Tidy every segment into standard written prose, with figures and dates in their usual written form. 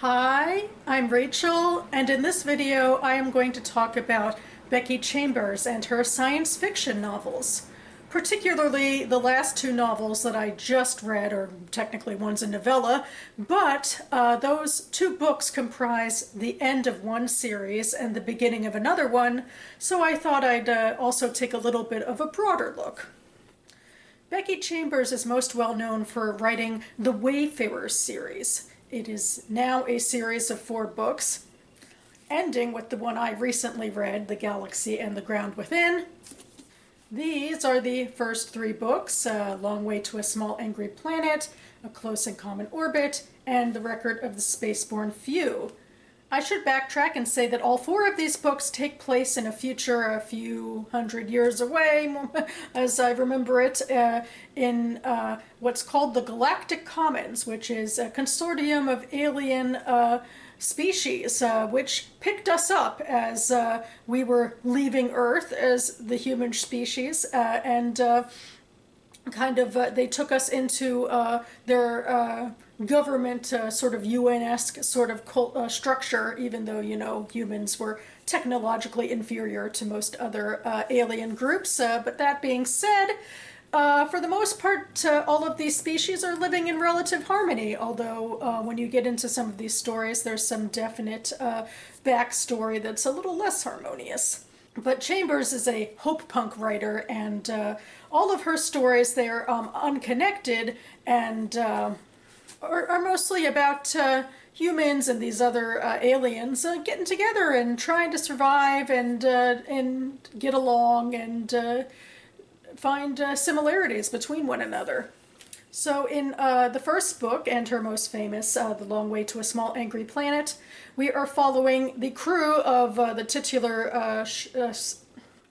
Hi, I'm Rachel, and in this video I am going to talk about Becky Chambers and her science fiction novels. Particularly the last two novels that I just read, or technically one's a novella, but those two books comprise the end of one series and the beginning of another one, so I thought I'd also take a little bit of a broader look. Becky Chambers is most well known for writing the Wayfarers series. It is now a series of 4 books, ending with the one I recently read, The Galaxy and the Ground Within. These are the first 3 books, A Long Way to a Small Angry Planet, A Close and Common Orbit, and The Record of the Spaceborne Few. I should backtrack and say that all 4 of these books take place in a future a few hundred years away, as I remember it, in what's called the Galactic Commons, which is a consortium of alien species which picked us up as we were leaving Earth as the human species, and they took us into their government sort of UN-esque sort of cult, structure, even though, you know, humans were technologically inferior to most other alien groups. But that being said, for the most part, all of these species are living in relative harmony, although when you get into some of these stories, there's some definite backstory that's a little less harmonious. But Chambers is a hope punk writer, and all of her stories, they're unconnected and are mostly about humans and these other aliens getting together and trying to survive and get along and find similarities between one another. So in the first book, and her most famous, The Long Way to a Small Angry Planet, we are following the crew of the titular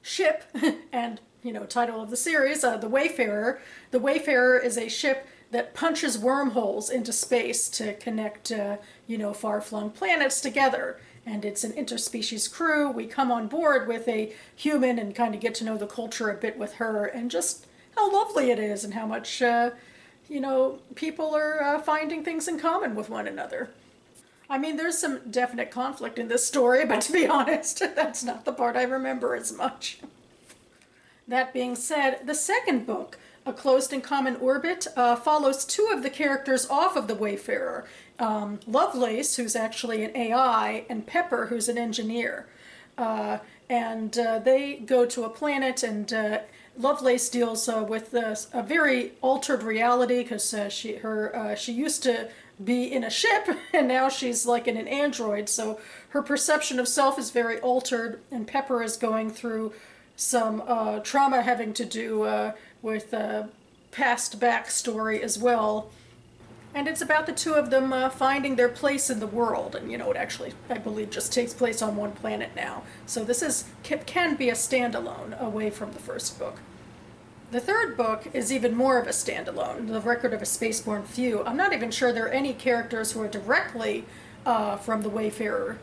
ship and, you know, title of the series, the Wayfarer. The Wayfarer is a ship that punches wormholes into space to connect, you know, far-flung planets together. And it's an interspecies crew. We come on board with a human and kind of get to know the culture a bit with her, and just how lovely it is and how much, you know, people are finding things in common with one another. I mean, there's some definite conflict in this story, but to be honest, that's not the part I remember as much. That being said, the second book, A Closed and Common Orbit, follows 2 of the characters off of the Wayfarer. Lovelace, who's actually an AI, and Pepper, who's an engineer. And they go to a planet, and Lovelace deals with a very altered reality, because she used to be in a ship, and now she's like in an android, so her perception of self is very altered, and Pepper is going through some trauma having to do with past backstory as well. And it's about the 2 of them finding their place in the world. And, you know, it actually, I believe, just takes place on one planet now. So this can be a standalone away from the first book. The third book is even more of a standalone, The Record of a Spaceborne Few. I'm not even sure there are any characters who are directly from the Wayfarer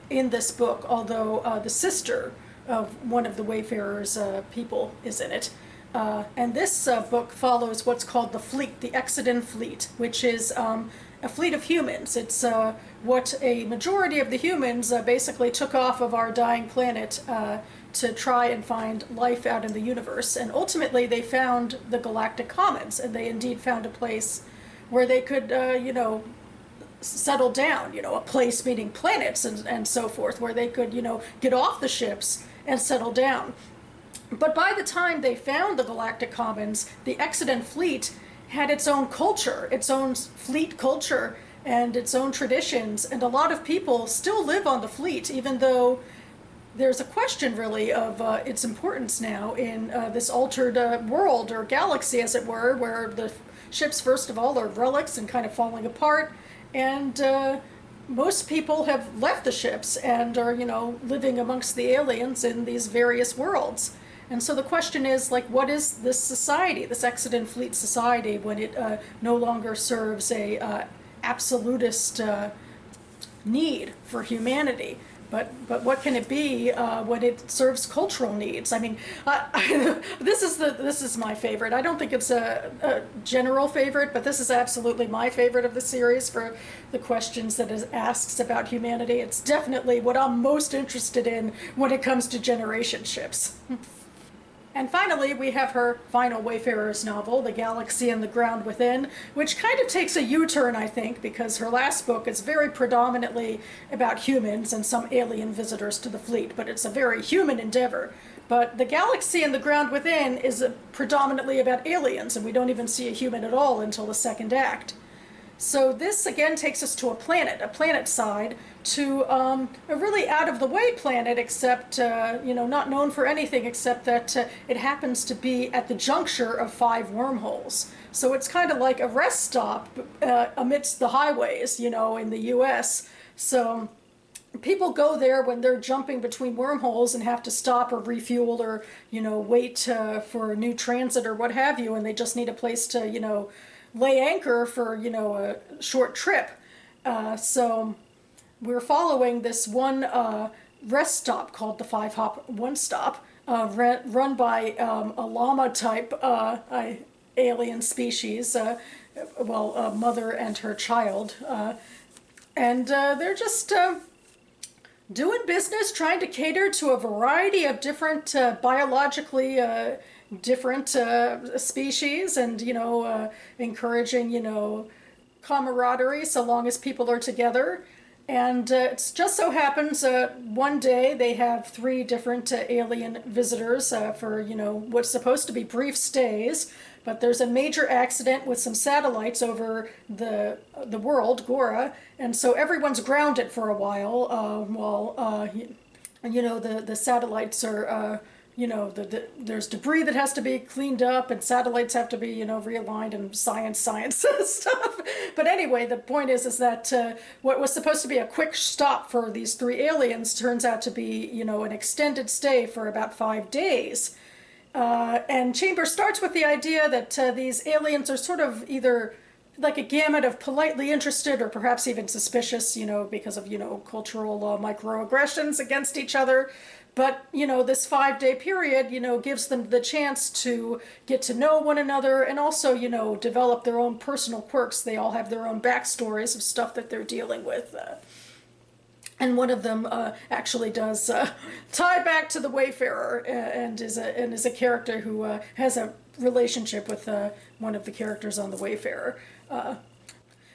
in this book, although the sister of one of the Wayfarer's people is in it. And this book follows what's called the Fleet, the Exodus Fleet, which is a fleet of humans. It's what a majority of the humans basically took off of our dying planet to try and find life out in the universe. And ultimately they found the Galactic Commons, and they indeed found a place where they could, you know, settle down, you know, a place meaning planets and so forth, where they could, you know, get off the ships and settle down. But by the time they found the Galactic Commons, the Exodus Fleet had its own culture, its own fleet culture, and its own traditions, and a lot of people still live on the fleet, even though there's a question really of its importance now in this altered world, or galaxy as it were, where the ships first of all are relics and kind of falling apart, and most people have left the ships and are, you know, living amongst the aliens in these various worlds. And so the question is, like, what is this society, this Exodus Fleet society, when it no longer serves a absolutist need for humanity? But what can it be when it serves cultural needs? I mean, this is my favorite. I don't think it's a general favorite, but this is absolutely my favorite of the series for the questions that it asks about humanity. It's definitely what I'm most interested in when it comes to generation ships. And finally, we have her final Wayfarers novel, The Galaxy and the Ground Within, which kind of takes a U-turn, I think, because her last book is very predominantly about humans and some alien visitors to the fleet, but it's a very human endeavor. But The Galaxy and the Ground Within is predominantly about aliens, and we don't even see a human at all until the second act. So this again takes us to a planet side, to a really out-of-the-way planet, except, not known for anything except that it happens to be at the juncture of 5 wormholes. So it's kind of like a rest stop amidst the highways, in the US. So people go there when they're jumping between wormholes and have to stop or refuel or, wait for a new transit or what have you, and they just need a place to, lay anchor for, a short trip. So we're following this one rest stop called the Five Hop One Stop, run by a llama type alien species, mother and her child. And they're just doing business, trying to cater to a variety of different biologically different species, and encouraging camaraderie so long as people are together. And it just so happens one day they have 3 different alien visitors for what's supposed to be brief stays, but there's a major accident with some satellites over the world, Gora, and so everyone's grounded for a while while the satellites are there's debris that has to be cleaned up, and satellites have to be, realigned, and science stuff. But anyway, the point is that what was supposed to be a quick stop for these 3 aliens turns out to be, an extended stay for about 5 days. And Chambers starts with the idea that these aliens are sort of either like a gamut of politely interested or perhaps even suspicious, because of, cultural microaggressions against each other. But, this 5-day period, gives them the chance to get to know one another and also, develop their own personal quirks. They all have their own backstories of stuff that they're dealing with. And one of them actually does tie back to the Wayfarer and is a character who has a relationship with one of the characters on the Wayfarer.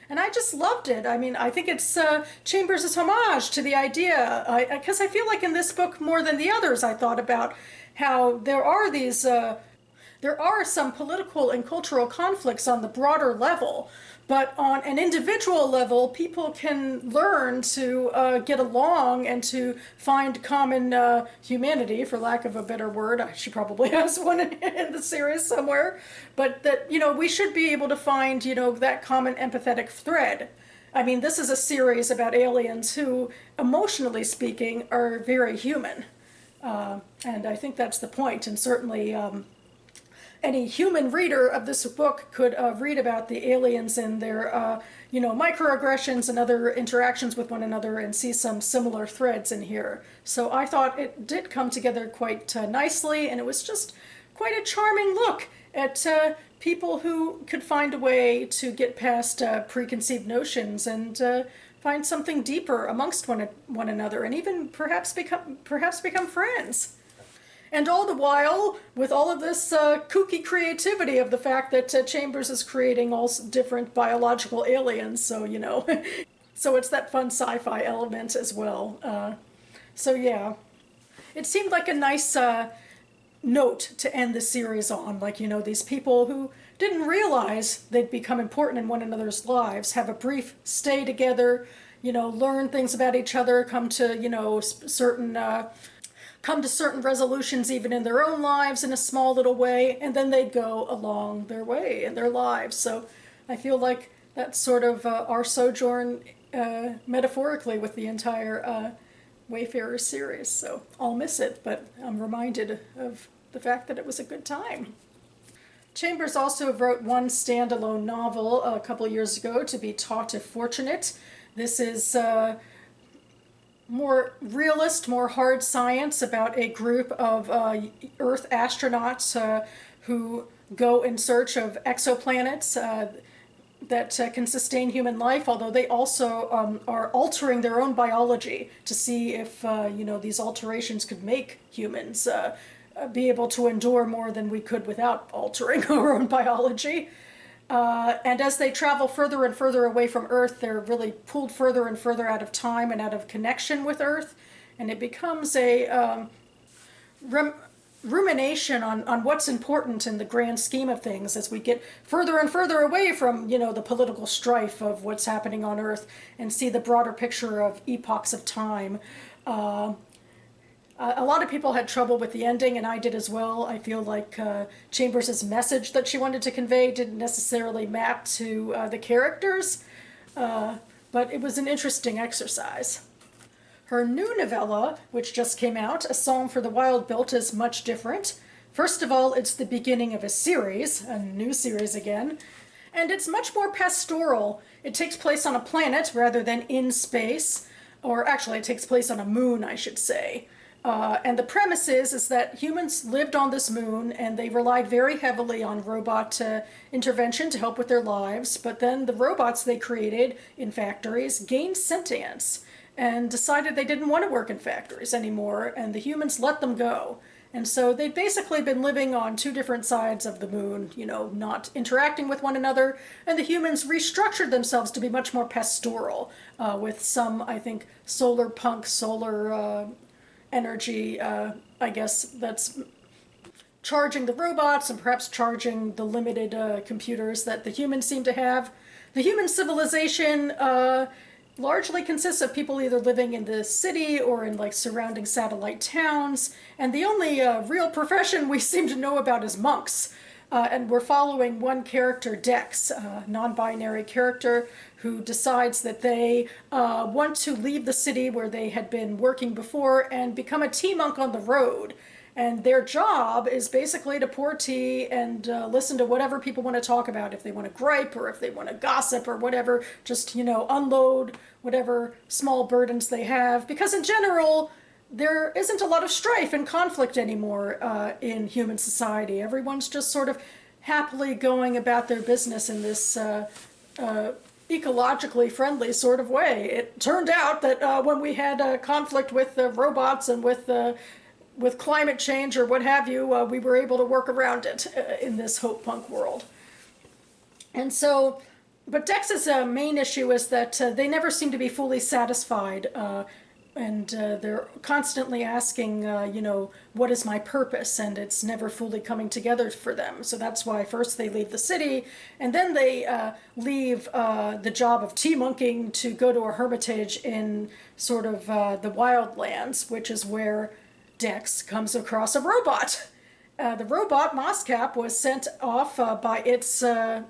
And I just loved it. I mean, I think it's Chambers' homage to the idea, because I feel like in this book more than the others, I thought about how there are these, there are some political and cultural conflicts on the broader level, but on an individual level, people can learn to get along and to find common humanity, for lack of a better word. She probably has one in the series somewhere. But that, we should be able to find, that common empathetic thread. I mean, this is a series about aliens who, emotionally speaking, are very human. And I think that's the point. And certainly any human reader of this book could read about the aliens and their, microaggressions and other interactions with one another and see some similar threads in here. So I thought it did come together quite nicely, and it was just quite a charming look at people who could find a way to get past preconceived notions and find something deeper amongst one another, and even perhaps become friends. And all the while, with all of this kooky creativity of the fact that Chambers is creating all different biological aliens, so, so it's that fun sci-fi element as well. So yeah, it seemed like a nice note to end the series on, like, these people who didn't realize they'd become important in one another's lives, have a brief stay together, learn things about each other, come to, certain resolutions even in their own lives in a small little way, and then they'd go along their way in their lives. So I feel like that's sort of our sojourn metaphorically with the entire Wayfarers series. So I'll miss it, but I'm reminded of the fact that it was a good time. Chambers also wrote one standalone novel a couple years ago, To Be Taught If Fortunate. This is more realist, more hard science about a group of Earth astronauts who go in search of exoplanets that can sustain human life, although they also are altering their own biology to see if these alterations could make humans be able to endure more than we could without altering our own biology. And as they travel further and further away from Earth, they're really pulled further and further out of time and out of connection with Earth, and it becomes a rumination on what's important in the grand scheme of things as we get further and further away from, the political strife of what's happening on Earth and see the broader picture of epochs of time. A lot of people had trouble with the ending, and I did as well. I feel like Chambers' message that she wanted to convey didn't necessarily map to the characters, but it was an interesting exercise. Her new novella, which just came out, A Psalm for the Wild Built, is much different. First of all, it's the beginning of a series, a new series again, and it's much more pastoral. It takes place on a planet rather than in space, or actually it takes place on a moon, I should say. And the premise is that humans lived on this moon and they relied very heavily on robot intervention to help with their lives, but then the robots they created in factories gained sentience and decided they didn't want to work in factories anymore, and the humans let them go. And so they've basically been living on two different sides of the moon, not interacting with one another, and the humans restructured themselves to be much more pastoral, with some, I think, solar energy, I guess, that's charging the robots and perhaps charging the limited computers that the humans seem to have. The human civilization largely consists of people either living in the city or in surrounding satellite towns, and the only real profession we seem to know about is monks. And we're following one character, Dex, a non-binary character who decides that they want to leave the city where they had been working before and become a tea monk on the road. And their job is basically to pour tea and listen to whatever people want to talk about, if they want to gripe or if they want to gossip or whatever, just, unload whatever small burdens they have. Because in general, there isn't a lot of strife and conflict anymore in human society. Everyone's just sort of happily going about their business in this ecologically friendly sort of way. It turned out that when we had conflict with robots and with climate change or what have you, we were able to work around it in this hope punk world. And so, but Dex's main issue is that they never seem to be fully satisfied, and they're constantly asking, what is my purpose? And it's never fully coming together for them. So that's why first they leave the city, and then they leave the job of tea monking to go to a hermitage in sort of the wildlands, which is where Dex comes across a robot. The robot, Moscap, was sent off by its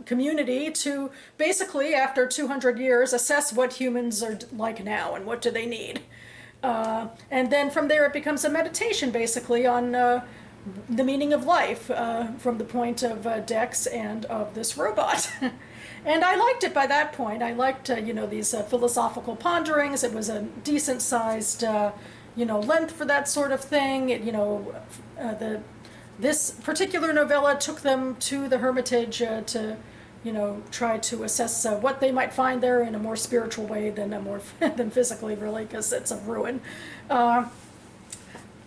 community to basically, after 200 years, assess what humans are like now and what do they need. And then from there it becomes a meditation basically on the meaning of life from the point of Dex and of this robot. And I liked it by that point. I liked, these philosophical ponderings. It was a decent-sized, length for that sort of thing. This particular novella took them to the hermitage to try to assess what they might find there in a more spiritual way than than physically, really, because it's a ruin. And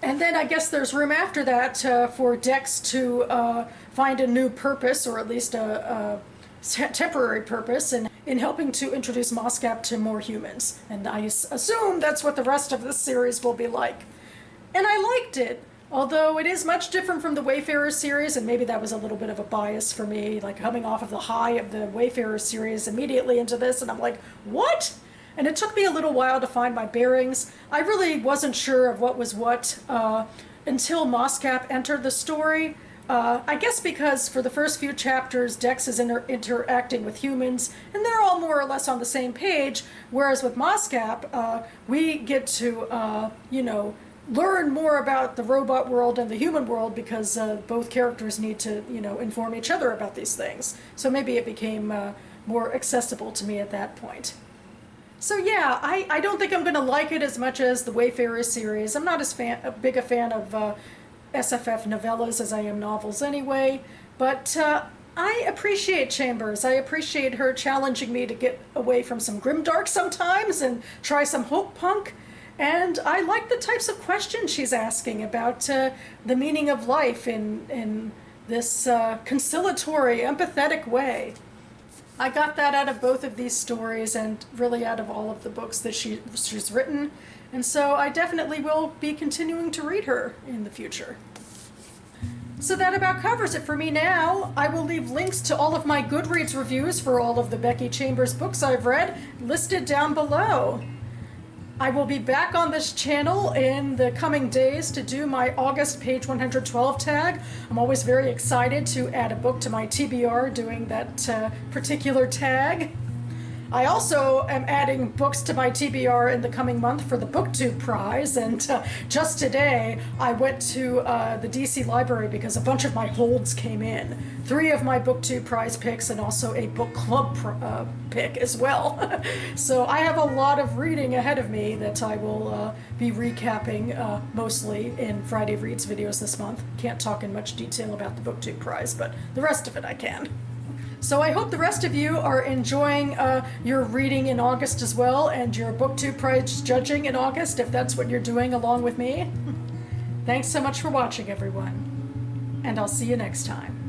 then I guess there's room after that for Dex to find a new purpose, or at least a temporary purpose, in helping to introduce Moscap to more humans. And I assume that's what the rest of this series will be like. And I liked it. Although it is much different from the Wayfarers series, and maybe that was a little bit of a bias for me, coming off of the high of the Wayfarers series immediately into this, and I'm like, what? And it took me a little while to find my bearings. I really wasn't sure of what was what until Moscap entered the story. I guess because for the first few chapters, Dex is interacting with humans, and they're all more or less on the same page, whereas with Moscap, we get to, learn more about the robot world and the human world because both characters need to, inform each other about these things. So maybe it became more accessible to me at that point. So yeah, I don't think I'm going to like it as much as the Wayfarers series. I'm not as big a fan of SFF novellas as I am novels anyway, but I appreciate Chambers. I appreciate her challenging me to get away from some grimdark sometimes and try some hope punk. And I like the types of questions she's asking about the meaning of life in this conciliatory, empathetic way. I got that out of both of these stories and really out of all of the books that she's written. And so I definitely will be continuing to read her in the future. So that about covers it for me now. I will leave links to all of my Goodreads reviews for all of the Becky Chambers books I've read listed down below. I will be back on this channel in the coming days to do my August page 112 tag. I'm always very excited to add a book to my TBR doing that particular tag. I also am adding books to my TBR in the coming month for the BookTube prize, and just today I went to the DC library because a bunch of my holds came in. 3 of my BookTube prize picks and also a book club pick as well. So I have a lot of reading ahead of me that I will be recapping mostly in Friday Reads videos this month. Can't talk in much detail about the BookTube prize, but the rest of it I can. So I hope the rest of you are enjoying your reading in August as well, and your BookTube prize judging in August, if that's what you're doing along with me. Thanks so much for watching, everyone, and I'll see you next time.